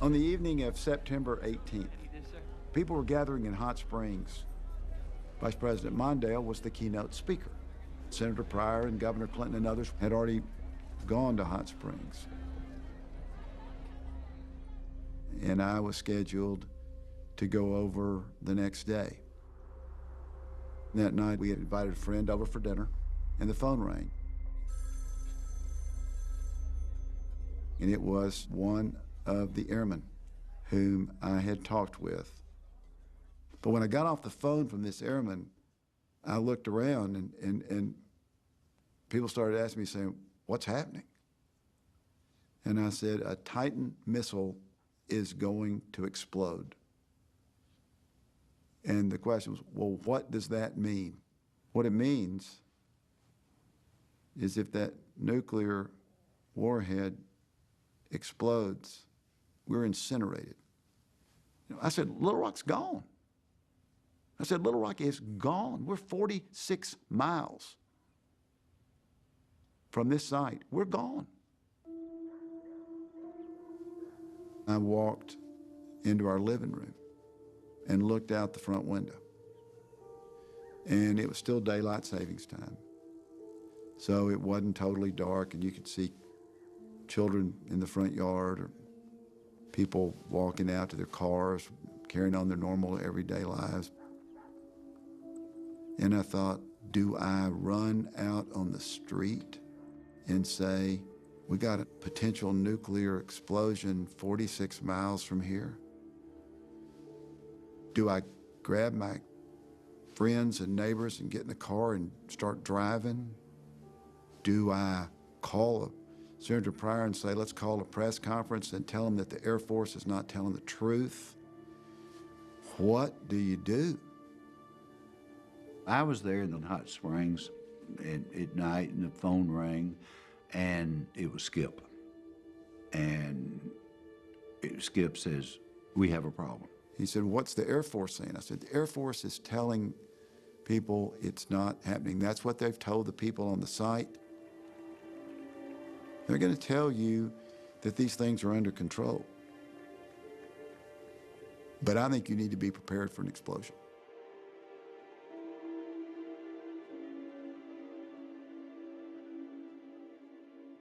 On the evening of September 18th, people were gathering in Hot Springs. Vice President Mondale was the keynote speaker. Senator Pryor and Governor Clinton and others had already gone to Hot Springs. And I was scheduled to go over the next day. That night, we had invited a friend over for dinner, and the phone rang. And it was one of the airmen whom I had talked with. But when I got off the phone from this airman, I looked around and people started asking me, saying, "What's happening?" And I said, "A Titan missile is going to explode." And the question was, well, what does that mean? What it means is if that nuclear warhead explodes, we're incinerated. I said, Little Rock's gone. I said, Little Rock is gone. We're 46 miles from this site. We're gone. I walked into our living room and looked out the front window. And it was still daylight savings time. So it wasn't totally dark, and you could see children in the front yard or people walking out to their cars, carrying on their normal everyday lives. And I thought, do I run out on the street and say, we got a potential nuclear explosion 46 miles from here? Do I grab my friends and neighbors and get in the car and start driving? Do I call Senator Pryor and say, let's call a press conference and tell them that the Air Force is not telling the truth? What do you do? I was there in the Hot Springs at night, and the phone rang, and it was Skip. And Skip says, we have a problem. He said, what's the Air Force saying? I said, the Air Force is telling people it's not happening. That's what they've told the people on the site. They're going to tell you that these things are under control. But I think you need to be prepared for an explosion.